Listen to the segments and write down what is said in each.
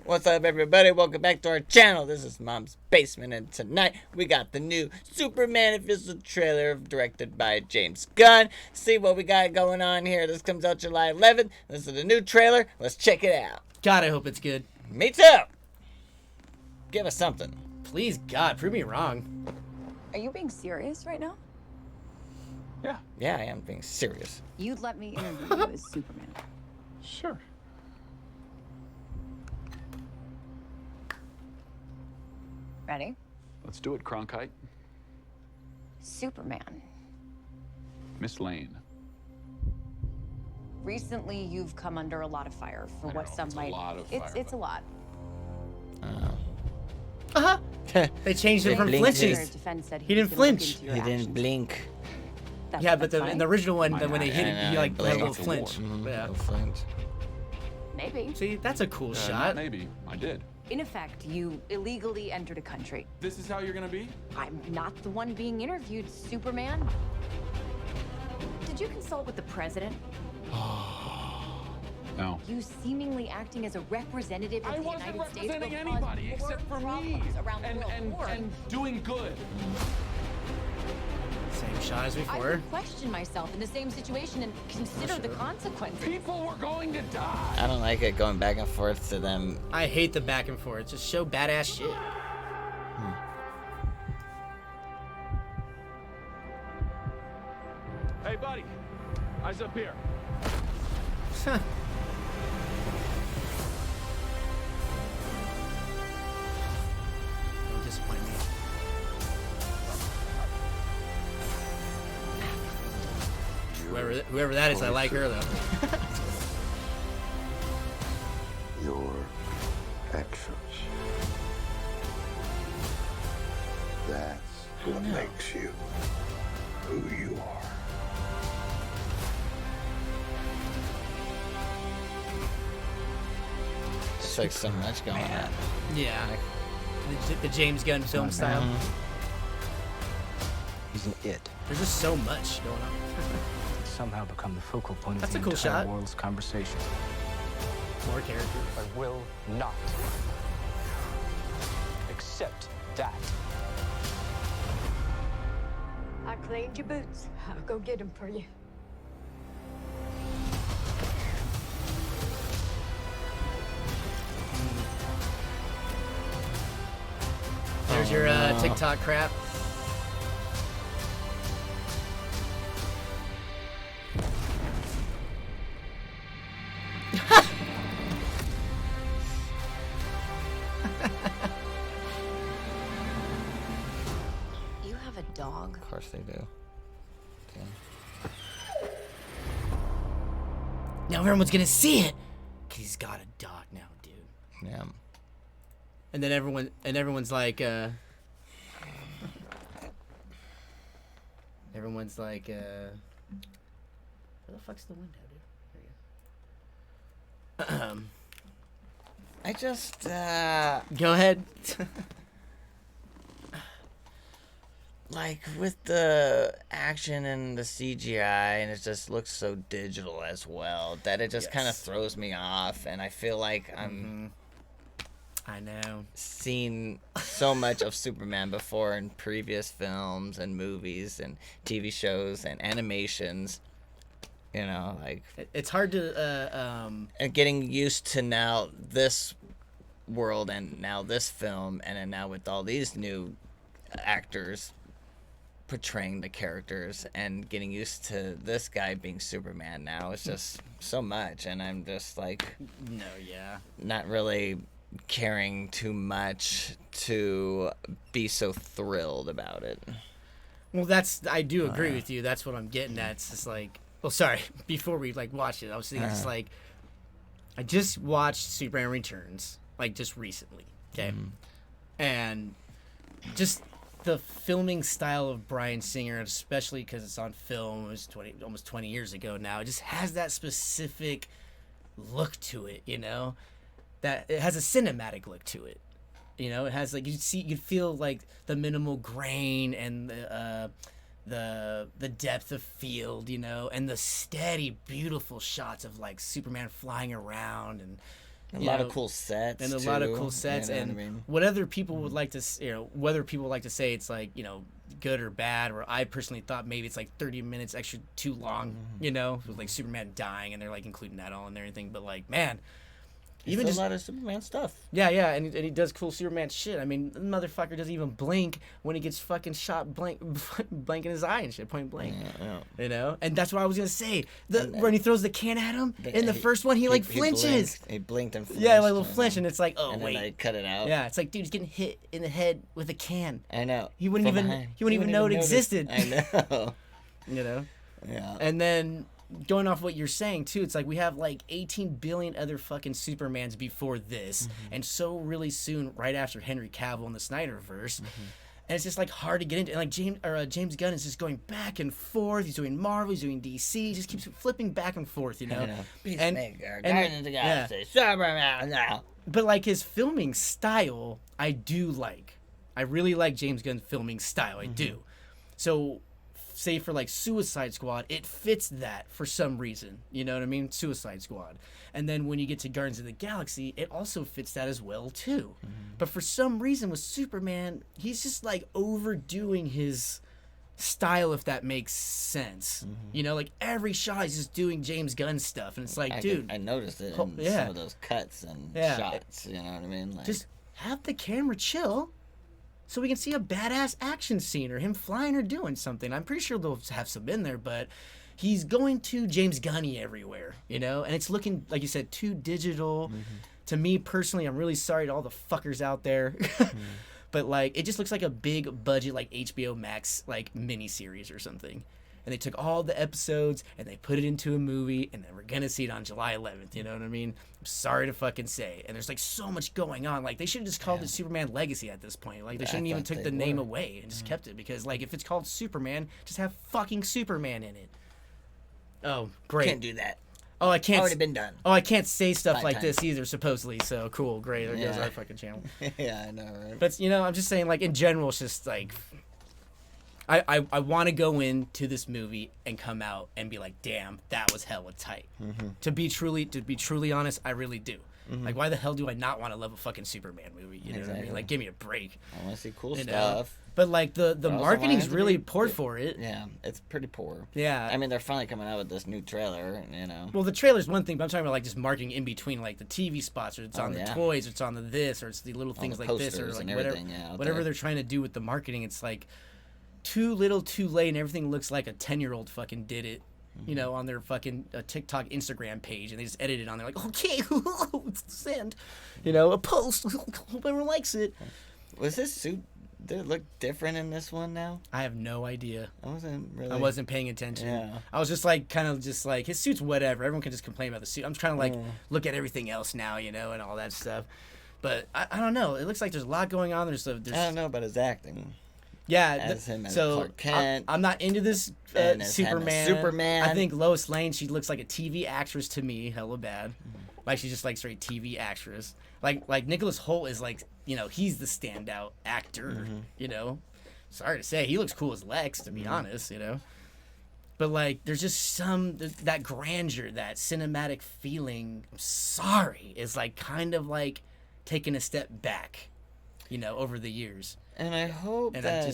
What's up, everybody? Welcome back to our channel. This is Mom's Basement, and tonight we got the new Superman official trailer directed by James Gunn. See what we got going on here. This comes out July 11th. This is the new trailer. Let's check it out. God, I hope it's good. Me too. Give us something. Please, God, prove me wrong. Are you being serious right now? Yeah, I am being serious. You'd let me interview you as Superman. Sure. Ready? Let's do it, Cronkite. Superman. Miss Lane. Recently, you've come under a lot of fire for what some might. A lot of it's a lot. They changed him They from blinked flinching. his- Defense said He was didn't gonna look flinch. into your He didn't actions. blink. Yeah, but That's in the original one, Why when they not? hit I him, he know, like had a little Blink. flinch. Yeah. No flinch. Maybe. See, that's a cool Not shot. maybe. I did. In effect, you illegally entered a country. This is how you're gonna be? I'm not the one being interviewed, Superman. Did you consult with the president? No. You seemingly acting as a representative of I the wasn't United States representing will anybody cause more except for me. problems around the world. And doing good. Same shot as I before. would question myself in the same situation and consider the consequences. People were going to die. I don't like it going back and forth to them. I hate the back and forth. Just show badass shit. Hey, buddy. Eyes up here. Don't disappoint me. Whoever that is, I like her though. Your actions. That's what makes you who you are. Just like so much going on. Yeah. The James Gunn film style. He's an it. There's just so much going on. Somehow become the focal point That's of a the cool entire shot. world's conversation. More characters. I will not accept that. I cleaned your boots. I'll go get them for you. There's your TikTok crap. You have a dog. Of course they do. Now everyone's gonna see it. 'Cause he's got a dog now, dude. Yeah. And then everyone's like, everyone's like, where the fuck's the window, dude? There you go. I just, Go ahead. like with the action and the CGI, and it just looks so digital as well that it just kind of Yes. throws me off, and I feel like I'm I know. seen so much of Superman before in previous films and movies and TV shows and animations. You know, like It's hard to, and getting used to now this world and now this film, and then now with all these new actors portraying the characters and getting used to this guy being Superman now. It's just so much, and I'm just like no, yeah. not really caring too much to be so thrilled about it. Well, I do agree with you. That's what I'm getting at. It's just like, well, sorry, before we like watched it, I was thinking it's like, I just watched Superman Returns, like just recently, okay? And just the filming style of Bryan Singer, especially because it's on film, it was almost 20 years ago now, it just has that specific look to it, you know? That it has a cinematic look to it. You know, it has like you feel like the minimal grain and the depth of field, you know, and the steady, beautiful shots of like Superman flying around and A you lot know, of cool sets. and a lot of too, cool sets, you know and what I mean? what other people would like to, whether people would like to say it's like, good or bad, or I personally thought maybe it's like 30 minutes extra too long, with like Superman dying and they're like including that all in there and everything, but like, man, even It's just a lot of Superman stuff. yeah, and he does cool Superman shit. I mean, the motherfucker doesn't even blink when he gets fucking shot blank in his eye and shit, point blank. Yeah. And that's what I was gonna say. When he throws the can at him in the He- first one, he like flinches. He blinked and flinched. Yeah, like a little flinch, and it's like, oh and wait, then they cut it out. yeah, it's like, dude, he's getting hit in the head with a can. I know. He wouldn't From even behind. he wouldn't even know it notice. existed. I know. Yeah. And then going off what you're saying too, it's like we have like 18 billion other fucking Supermans before this, and so really soon right after Henry Cavill in the Snyderverse. And it's just like hard to get into. And like James Gunn is just going back and forth. He's doing Marvel, he's doing DC. He just keeps flipping back and forth, I know. And Peacemaker, Guardians of the Galaxy, Superman now. but like his filming style, I do like. I really like James Gunn's filming style. I do. So, say for like Suicide Squad, it fits that for some reason. You know what I mean? Suicide Squad. And then when you get to Guardians of the Galaxy, it also fits that as well too. But for some reason with Superman, he's just like overdoing his style, if that makes sense. Like every shot he's just doing James Gunn stuff, and it's like, dude, I noticed it in yeah. some of those cuts and Yeah. shots. You know what I mean? Like, just have the camera chill so we can see a badass action scene or him flying or doing something. I'm pretty sure they'll have some in there, but he's going too James Gunny everywhere, and it's looking, like you said, too digital. To me personally, I'm really sorry to all the fuckers out there. But like, it just looks like a big budget, like HBO Max, like miniseries or something. And they took all the episodes and they put it into a movie, and then we're gonna see it on July 11th. You know what I mean? I'm sorry to fucking say. And there's like so much going on. Like, they should have just called it Superman Legacy at this point. Like, they shouldn't even thought took they the name were. away and just kept it, because like, if it's called Superman, just have fucking Superman in it. Oh, great. can't do that. Oh, I can't. Already been done. Oh, I can't say stuff 5 like times. this either, supposedly. So cool, great. There goes Yeah. our fucking channel. Yeah, I know, right? But I'm just saying, like, in general, it's just like, I want to go into this movie and come out and be like, damn, that was hella tight. To be truly honest, I really do. Like, why the hell do I not want to love a fucking Superman movie? You know what I mean? Exactly. Like, give me a break. I want to see cool You know? stuff. But like the also marketing's wanted to really be- poor for it. Yeah, it's pretty poor. Yeah. I mean, they're finally coming out with this new trailer, Well, the trailer's one thing, but I'm talking about like just marketing in between, like the TV spots, or it's on the yeah. toys, or it's on the this, or it's the little things the like this, or posters like and whatever, everything, yeah, out whatever there. they're trying to do with the marketing. It's like too little, too late, and everything looks like a 10-year-old fucking did it. On their fucking TikTok, Instagram page, and they just edit it on there like, okay, send, a post, hope everyone likes it. Was this suit? Did it look different in this one now? I have no idea. I I wasn't paying attention. Yeah. I was just like, kind of just like, his suit's whatever. Everyone can just complain about the suit. I'm trying to like look at everything else now, and all that stuff. But I don't know. It looks like there's a lot going on. There's I don't know about his acting. yeah. As him as so Clark Kent. I'm not into this And as him as Superman. Superman. I think Lois Lane, she looks like a TV actress to me. Hella bad. Like, she's just like straight TV actress. Like Nicholas Hoult is like, he's the standout actor. Sorry to say, he looks cool as Lex, to be honest. But like, there's just that grandeur, that cinematic feeling. I'm sorry, is like kind of like taking a step back, over the years. And I hope And that...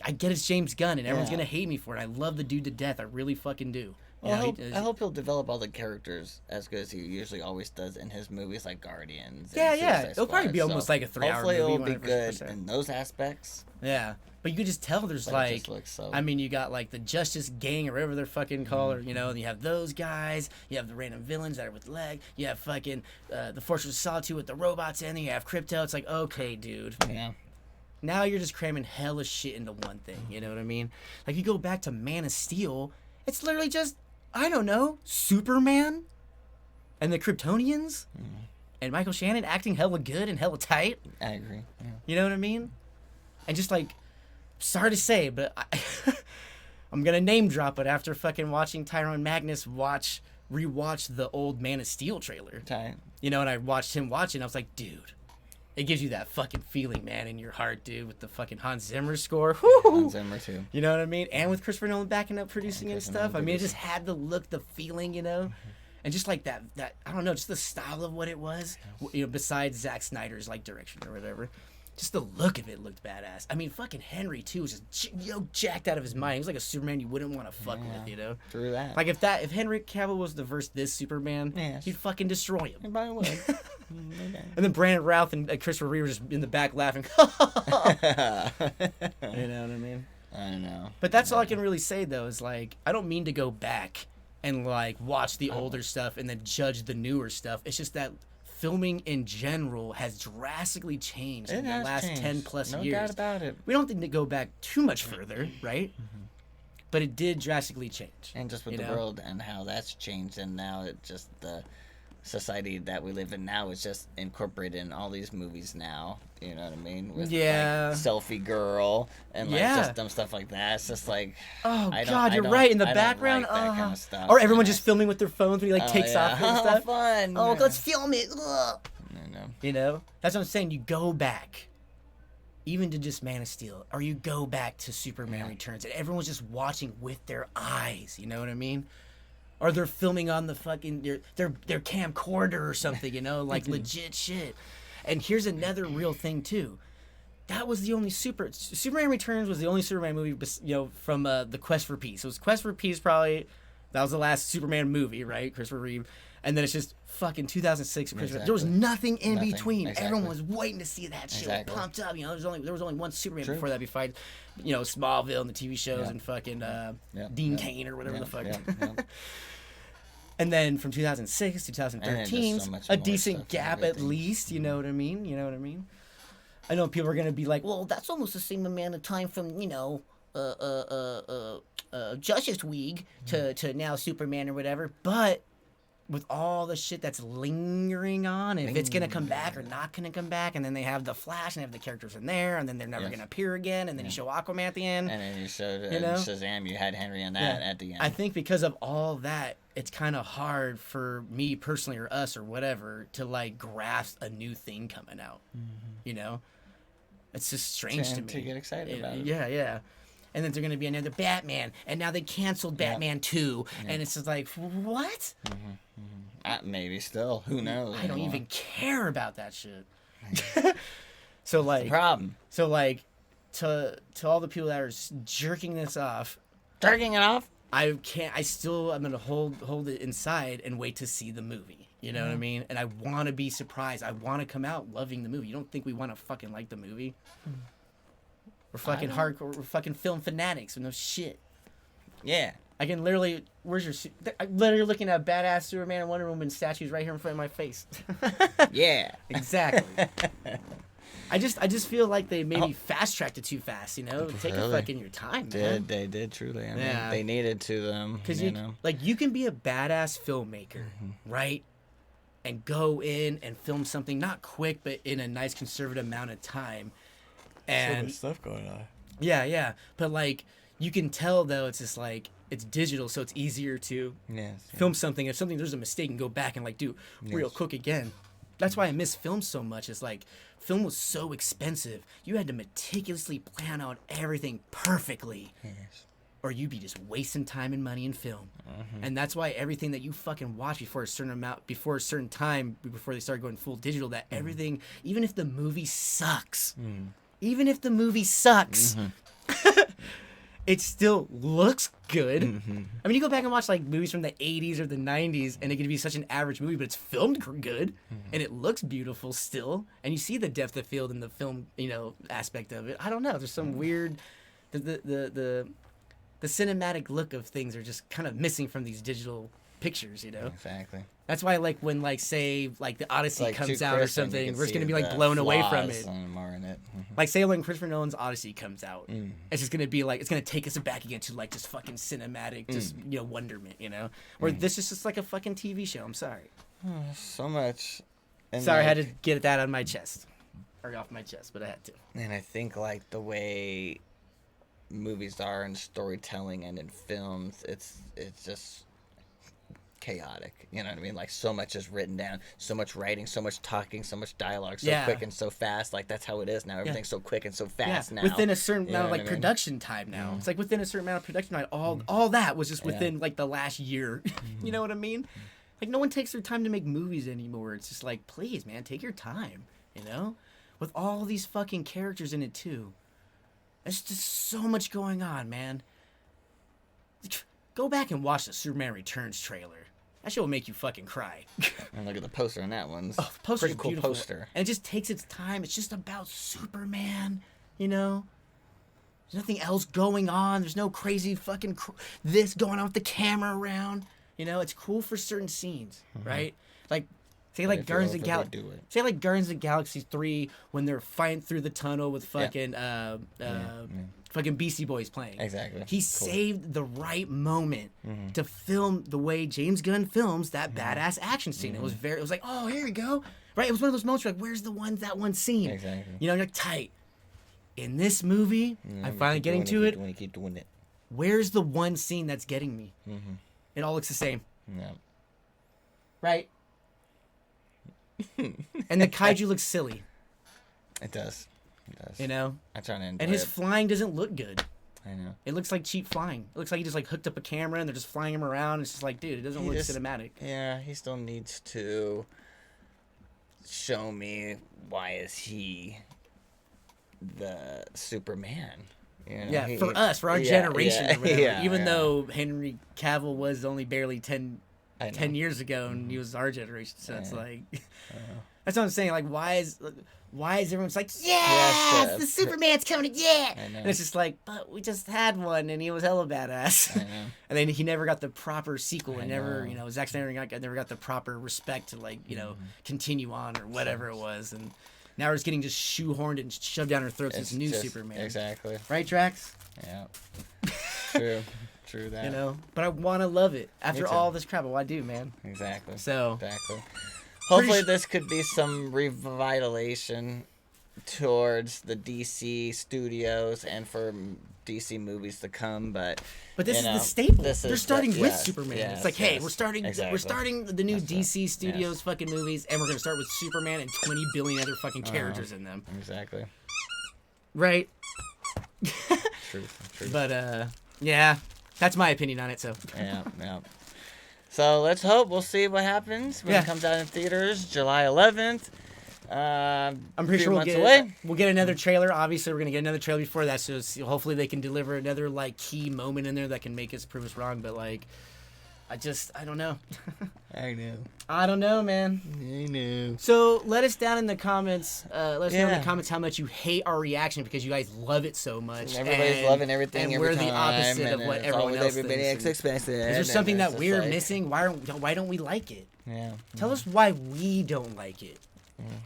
I get it's James Gunn, and everyone's Yeah. gonna hate me for it. I love the dude to death. I really fucking do. Well, I hope he'll develop all the characters as good as he usually always does in his movies, like Guardians. Yeah, and yeah. Suicide It'll probably Squad. be almost like a 3-hour Hopefully, movie it'll be whenever it's good there. in those aspects. Yeah, but you could just tell there's But it like, just looks so... I mean, you got like the Justice Gang or whatever they're fucking called, or and you have those guys. You have the random villains that are with Leg. You have fucking the Fortress of Solitude with the robots in there. You have Crypto. It's like, okay, dude. Yeah. Now you're just cramming hella shit into one thing. You know what I mean? Like, you go back to Man of Steel, it's literally just, I don't know, Superman and the Kryptonians and Michael Shannon acting hella good and hella tight. I agree. Yeah. You know what I mean? And just like, sorry to say, but I'm gonna name drop it after fucking watching Tyrone Magnus rewatch the old Man of Steel trailer. Tight. And I watched him watch it, and I was like, dude, it gives you that fucking feeling, man, in your heart, dude, with the fucking Hans Zimmer score. Woo! Hans Zimmer, too. You know what I mean? And with Christopher Nolan backing up producing and Christopher stuff. I Nolan mean, it just had the look, the feeling, And just like that I don't know, just the style of what it was, you know, besides Zack Snyder's like direction or whatever. Just the look of it looked badass. I mean, fucking Henry too was just jacked out of his mind. He was like a Superman you wouldn't want to fuck with, you know. True that. Like if Henry Cavill was to verse this Superman, Yes. he'd fucking destroy him. Everybody would. And then Brandon Routh and Christopher Reeve were just in the back laughing. You know what I mean? I know. But that's all I can really say though is like I don't mean to go back and like watch the older stuff and then judge the newer stuff. It's just that filming in general has drastically changed in the has last changed. 10 plus No years. doubt about it. We don't need to go back too much further, right? But it did drastically change. And just with you the know? world and how that's changed, and now it just the society that we live in now is just incorporated in all these movies now. You know what I mean? With Yeah. like Selfie Girl and like Yeah. just dumb stuff like that. It's just like Oh I don't- God, I you're don't- right. In the I don't background, like that kind of stuff. or everyone And just filming with their phones when he like takes off and Oh, stuff. fun. Oh, let's film it. Ugh. I know. You know, that's what I'm saying. You go back, even to just Man of Steel, or you go back to Superman Returns, and everyone's just watching with their eyes. You know what I mean? Or they're filming on the fucking their camcorder or something. You know, like legit shit. And here's another real thing too. That was the only Superman Returns was the only Superman movie, you know, from the Quest for Peace. It was Quest for Peace probably. That was the last Superman movie, right? Christopher Reeve. And then it's just fucking 2006. Exactly. There was nothing in Nothing. between. Exactly. Everyone was waiting to see that shit. Exactly. Pumped up. You know, there was only one Superman True. before that. Besides, you know, Smallville and the TV shows and fucking Dean Cain or whatever the fuck. And then from 2006 to 2013, so much a more decent stuff and gap at everything. least. You know what I mean? You know what I mean? I know people are gonna be like, well, that's almost the same amount of time from, you know, Justice League to now Superman or whatever. But with all the shit that's lingering on, if it's gonna come back or not gonna come back, and then they have the Flash and they have the characters in there, and then they're never Yes. gonna appear again, and then you show Aquaman at the end. And then you showed You know? Shazam. You had Henry on that Yeah. at the end. I think because of all that, it's kind of hard for me personally or us or whatever to like grasp a new thing coming out. You know, it's just strange to And me to get excited about it. Yeah, yeah. And then there's gonna be another Batman, and now they canceled Batman 2, and it's just like what? Maybe still. Who knows? I don't anymore. even care about that shit. So like, Problem. so like, to all the people that are jerking this off, Jerking it off. I'm gonna hold it inside and wait to see the movie. You know what I mean? And I want to be surprised. I want to come out loving the movie. You don't think we want to fucking like the movie? We're fucking hardcore. We're fucking film fanatics with no shit. Yeah. I can literally. Where's your? I'm literally looking at badass Superman and Wonder Woman statues right here in front of my face. Yeah. Exactly. I just feel like they maybe fast tracked it too fast. You know, take a Really? fucking your time, man. They did truly. I mean, Yeah. they needed to them. Because you know. like you can be a badass filmmaker, right? And go in and film something not quick, but in a nice conservative amount of time. And stuff going on. yeah. But like you can tell though, it's just like it's digital, so it's easier to Yes. film something. If something there's a mistake, and go back and like do real quick again. That's why I miss film so much. It's like film was so expensive. You had to meticulously plan out everything perfectly. Yes. Or you'd be just wasting time and money in film. And that's why everything that you fucking watch before a certain time, before they start going full digital, that everything, even if the movie sucks, it still looks good. I mean, you go back and watch like movies from the 80s or the 90s, and it could be such an average movie, but it's filmed good, and it looks beautiful still, and you see the depth of field in the film, you know, aspect of it. I don't know. There's some weird, the cinematic look of things are just kind of missing from these digital pictures, you know. Exactly. That's why, like, when like say like the Odyssey Like comes too out or crisp and you something, can we're just see gonna be like the blown away from flaws it. More in it. Like say when Christopher Nolan's Odyssey comes out, it's just gonna be like it's gonna take us back again to like just fucking cinematic, just you know, wonderment, you know. Where this is just like a fucking TV show. I'm sorry. So much. And Sorry, I had like- to get that on my chest, or off my chest, but I had to. And I think like the way movies are in storytelling and in films, it's just chaotic. You know what I mean? Like so much is written down, so much writing, so much talking, so much dialogue, so Yeah. quick and so fast. Like that's how it is now. Everything's so quick and so fast now. Within a certain You know amount of what like I mean? production time now. It's like within a certain amount of production time. All that was just Yeah. within like the last year. You know what I mean? Like, no one takes their time to make movies anymore. It's just like, please, man, take your time, you know? With all these fucking characters in it, too. There's just so much going on, man. Go back and watch the Superman Returns trailer. That shit will make you fucking cry. And look at the poster on that one. Oh, the poster's Pretty cool beautiful. poster. And it just takes its time. It's just about Superman, you know? There's nothing else going on. There's no crazy fucking this going on with the camera around. You know, it's cool for certain scenes, right? Like, say like if you Guardians of the overdo Galaxy. it. Say like Guardians of the Galaxy 3 when they're fighting through the tunnel with fucking fucking Beastie Boys playing. Exactly. He Cool. saved the right moment to film the way James Gunn films that badass action scene. It was like, oh, here we go. Right? It was one of those moments where like, where's that one scene? Exactly. You know, you're like, tight. In this movie, I'm finally getting to it. Keep doing it. Where's the one scene that's getting me? It all looks the same. Yeah. Right? And the kaiju looks silly, It does. It does. you know? I try to enjoy And his it. flying doesn't look good. I know. It looks like cheap flying. It looks like he just like hooked up a camera and they're just flying him around. It's just like, dude, it doesn't He look just- cinematic. Yeah, he still needs to show me why is he the Superman. You know, Yeah, for us, for our generation, or whatever. yeah, Even yeah. though Henry Cavill was only barely 10 I know. 10 years ago and he was our generation, so it's Yeah. like that's what I'm saying. Like, why is everyone's like, Yes, yes, the Superman's coming, yeah, I know. and it's just like, but we just had one and he was hella badass. I know. And then he never got the proper sequel, and I never, know. you know, Zack Snyder never got the proper respect to, like, you know, continue on or whatever it was, and now we're just getting just shoehorned and shoved down our throats It's this new just- Superman. Exactly. Right, Drax? Yeah. True. True that. You know, but I want to love it after too. all this crap. I do, man. Exactly. So Exactly. Hopefully, su- this could be some revitalization towards the DC studios and for DC movies to come. But this you is know, the staple. this They're is starting the- with yes, Superman. yes, It's like, hey, yes, we're starting exactly. the new That's it. DC Studios Yes. fucking movies, and we're gonna start with Superman and 20 billion other fucking characters in them. Exactly. Right? True. True. But yeah, that's my opinion on it. So Yeah, yeah. So let's hope. We'll see what happens when Yeah. it comes out in theaters, July 11th. I'm pretty sure we'll get another trailer. Obviously, we're gonna get another trailer before that. So hopefully they can deliver another like key moment in there that can make us prove us wrong. But like, I don't know. I know. I don't know, man. I know. So let us down in the comments. Let us know in Yeah. the comments how much you hate our reaction because you guys love it so much. Everybody's and- loving everything and every we're time. the opposite of and what it's everyone always else everybody thinks. expects it. Is there something that we're missing? Why don't we like it? Yeah. Tell us why we don't like it.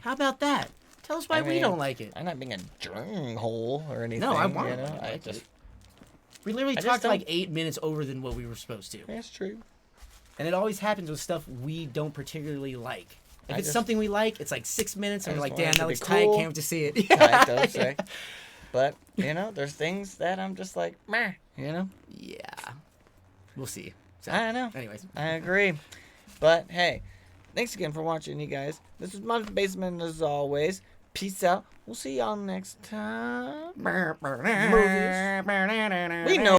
How about that? Tell us why I we mean, don't like it. I'm not being a germhole or anything. No, I want You it. know, I I like just. it. We literally I just talked like don't- 8 minutes over than what we were supposed to. That's true. And it always happens with stuff we don't particularly like. If I it's just- something we like, it's like 6 minutes, I and we're just like, want it damn, to that be looks tight. cool. Can't wait to see it. I don't say. But you know, there's things that I'm just like, meh. You know. Yeah. We'll see. So, I don't know. anyways. I agree. But hey, thanks again for watching, you guys. This is Mom's Basement as always. Peace out. We'll see y'all next time. We We know.